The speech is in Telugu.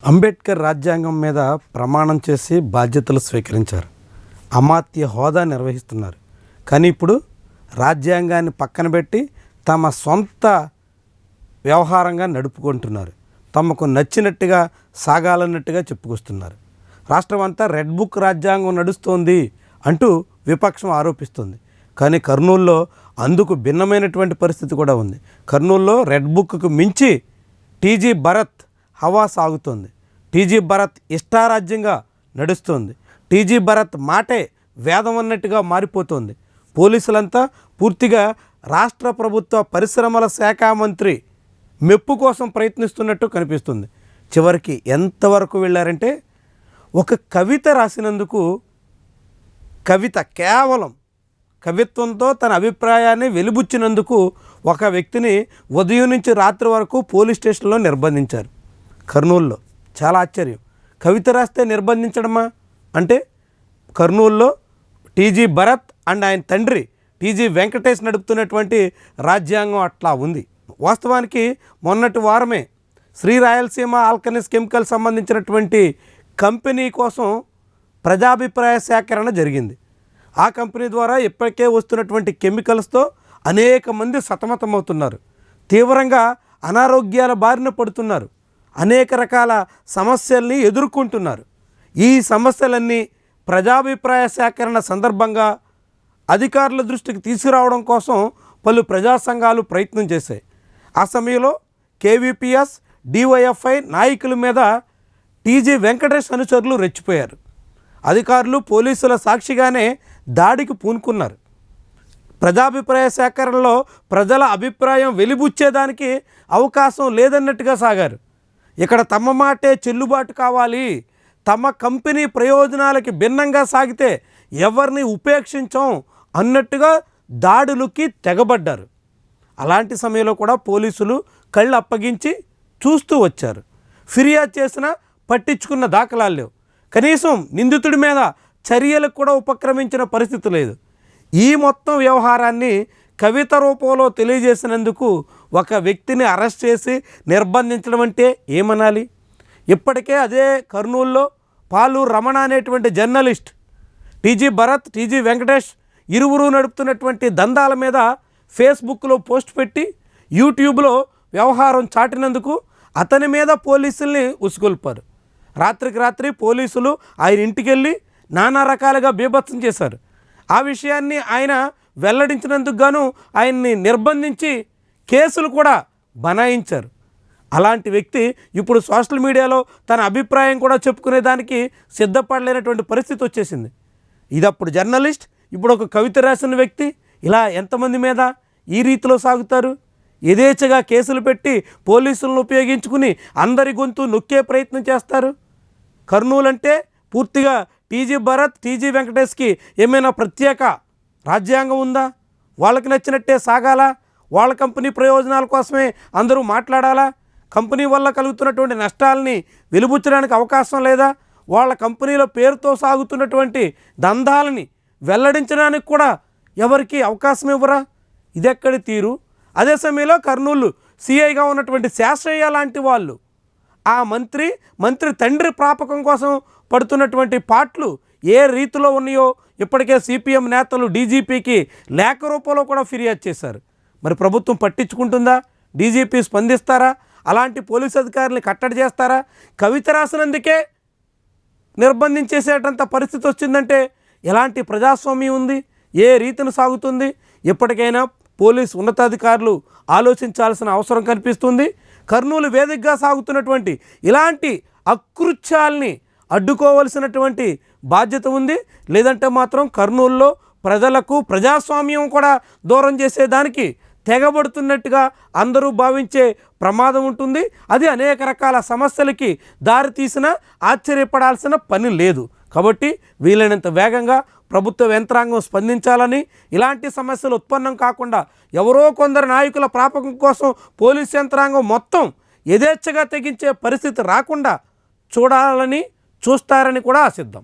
అంబేద్కర్ రాజ్యాంగం మీద ప్రమాణం చేసి బాధ్యతలు స్వీకరించారు. అమాత్య హోదా నిర్వహిస్తున్నారు. కానీ ఇప్పుడు రాజ్యాంగాన్ని పక్కన పెట్టి తమ సొంత వ్యవహారంగా నడుపుకుంటున్నారు. తమకు నచ్చినట్టుగా సాగాలన్నట్టుగా చెప్పుకొస్తున్నారు. రాష్ట్రం అంతా రెడ్ బుక్ రాజ్యాంగం నడుస్తోంది అంటూ విపక్షం ఆరోపిస్తుంది. కానీ కర్నూలులో అందుకు భిన్నమైనటువంటి పరిస్థితి కూడా ఉంది. కర్నూలులో రెడ్ బుక్కు మించి టీజీ భరత్ హవా సాగుతోంది. టీజీ భరత్ ఇష్టారాజ్యంగా నడుస్తుంది. టీజీ భరత్ మాటే వేదం అన్నట్టుగా మారిపోతుంది. పోలీసులంతా పూర్తిగా రాష్ట్ర ప్రభుత్వ పరిశ్రమల శాఖ మంత్రి మెప్పు కోసం ప్రయత్నిస్తున్నట్టు కనిపిస్తుంది. చివరికి ఎంతవరకు వెళ్ళారంటే ఒక కవిత రాసినందుకు కేవలం కవిత్వంతో తన అభిప్రాయాన్ని వెలిబుచ్చినందుకు ఒక వ్యక్తిని ఉదయం నుంచి రాత్రి వరకు పోలీస్ స్టేషన్లో నిర్బంధించారు. కర్నూలులో చాలా ఆశ్చర్యం. కవిత రాస్తే నిర్బంధించడమా అంటే కర్నూలులో టీజీ భరత్ అండ్ ఆయన తండ్రి టీజీ వెంకటేష్ నడుపుతున్నటువంటి రాజ్యాంగం అట్లా ఉంది. వాస్తవానికి మొన్నటి వారమే శ్రీ రాయలసీమ ఆల్కనీస్ కెమికల్ సంబంధించినటువంటి కంపెనీ కోసం ప్రజాభిప్రాయ సేకరణ జరిగింది. ఆ కంపెనీ ద్వారా ఇప్పటికే వస్తున్నటువంటి కెమికల్స్తో అనేక మంది సతమతమవుతున్నారు. తీవ్రంగా అనారోగ్యాల బారిన పడుతున్నారు. అనేక రకాల సమస్యల్ని ఎదుర్కొంటున్నారు. ఈ సమస్యలన్నీ ప్రజాభిప్రాయ సేకరణ సందర్భంగా అధికారుల దృష్టికి తీసుకురావడం కోసం పలు ప్రజా సంఘాలు ప్రయత్నం చేశాయి. ఆ సమయంలో కేవీపీఎస్ డివైఎఫ్ఐ నాయకుల మీద టీజీ వెంకటేష్ అనుచరులు రెచ్చిపోయారు. అధికారులు పోలీసుల సాక్షిగానే దాడికి పూనుకున్నారు. ప్రజాభిప్రాయ సేకరణలో ప్రజల అభిప్రాయం వెలిబుచ్చేదానికి అవకాశం లేదన్నట్టుగా సాగారు. ఇక్కడ తమ మాటే చెల్లుబాటు కావాలి, తమ కంపెనీ ప్రయోజనాలకి భిన్నంగా సాగితే ఎవరిని ఉపేక్షించం అన్నట్టుగా దాడులకి తెగబడ్డారు. అలాంటి సమయంలో కూడా పోలీసులు కళ్ళు అప్పగించి చూస్తూ వచ్చారు. ఫిర్యాదు చేసినా పట్టించుకున్న దాఖలాలు లేవు. కనీసం నిందితుడి మీద చర్యలకు కూడా ఉపక్రమించిన పరిస్థితి లేదు. ఈ మొత్తం వ్యవహారాన్ని కవిత రూపంలో తెలియజేసినందుకు ఒక వ్యక్తిని అరెస్ట్ చేసి నిర్బంధించడం అంటే ఏమనాలి? ఇప్పటికే అదే కర్నూలులో పాలూరు రమణ అనేటువంటి journalist TG Bharat TG Venkatesh ఇరువురు నడుపుతున్నటువంటి దందాల మీద ఫేస్బుక్లో పోస్ట్ పెట్టి యూట్యూబ్లో వ్యవహారం చాటినందుకు అతని మీద పోలీసుల్ని ఉసుగొల్పారు. రాత్రికి రాత్రి పోలీసులు ఆయన ఇంటికి వెళ్ళి నానా రకాలుగా బీభత్సం చేశారు. ఆ విషయాన్ని ఆయన వెల్లడించినందుకు గాను ఆయన్ని నిర్బంధించి కేసులు కూడా బనాయించారు. అలాంటి వ్యక్తి ఇప్పుడు సోషల్ మీడియాలో తన అభిప్రాయం కూడా చెప్పుకునేదానికి సిద్ధపడలేనటువంటి పరిస్థితి వచ్చేసింది. ఇదప్పుడు జర్నలిస్ట్, ఇప్పుడు ఒక కవిత రాసిన వ్యక్తి. ఇలా ఎంతమంది మీద ఈ రీతిలో సాగుతారు? యథేచ్ఛగా కేసులు పెట్టి పోలీసులను ఉపయోగించుకుని అందరి గొంతు నొక్కే ప్రయత్నం చేస్తారు. కర్నూలు అంటే పూర్తిగా టీజీ భరత్ టీజీ వెంకటేష్కి ఏమైనా ప్రత్యేక రాజ్యాంగం ఉందా? వాళ్ళకి నచ్చినట్టే సాగాలా? వాళ్ళ కంపెనీ ప్రయోజనాల కోసమే అందరూ మాట్లాడాలా? కంపెనీ వల్ల కలుగుతున్నటువంటి నష్టాలని వెలిబుచ్చడానికి అవకాశం లేదా? వాళ్ళ కంపెనీల పేరుతో సాగుతున్నటువంటి దందాలని వెల్లడించడానికి కూడా ఎవరికి అవకాశం ఇవ్వరా? ఇదెక్కడి తీరు? అదే సమయంలో కర్నూలు సిఐగా ఉన్నటువంటి శాస్త్రయ్య లాంటి వాళ్ళు ఆ మంత్రి తండ్రి ప్రాపకం కోసం పడుతున్నటువంటి పాటలు ఏ రీతిలో ఉన్నాయో ఇప్పటికే సిపిఎం నేతలు డీజీపీకి లేఖ రూపంలో కూడా ఫిర్యాదు చేశారు. మరి ప్రభుత్వం పట్టించుకుంటుందా? డీజీపీ స్పందిస్తారా? అలాంటి పోలీసు అధికారులను కట్టడి చేస్తారా? కవిత రాసినందుకే నిర్బంధించేసేటంత పరిస్థితి వచ్చిందంటే ఎలాంటి ప్రజాస్వామ్యం ఉంది? ఏ రీతిని సాగుతుంది? ఇప్పటికైనా పోలీసు ఉన్నతాధికారులు ఆలోచించాల్సిన అవసరం కనిపిస్తుంది. కర్నూలు వేదికగా సాగుతున్నటువంటి ఇలాంటి అకృత్యాల్ని అడ్డుకోవలసినటువంటి బాధ్యత ఉంది. లేదంటే మాత్రం కర్నూలులో ప్రజలకు ప్రజాస్వామ్యం కూడా దూరం చేసేదానికి తెగబడుతున్నట్టుగా అందరూ భావించే ప్రమాదం ఉంటుంది. అది అనేక రకాల సమస్యలకి దారితీసినా ఆశ్చర్యపడాల్సిన పని లేదు. కాబట్టి వీలైనంత వేగంగా ప్రభుత్వ యంత్రాంగం స్పందించాలని, ఇలాంటి సమస్యలు ఉత్పన్నం కాకుండా ఎవరో కొందరు నాయకుల ప్రాపకం కోసం పోలీస్ యంత్రాంగం మొత్తం యథేచ్ఛగా తెగించే పరిస్థితి రాకుండా చూడాలని చూస్తారని కూడా ఆశిద్దాం.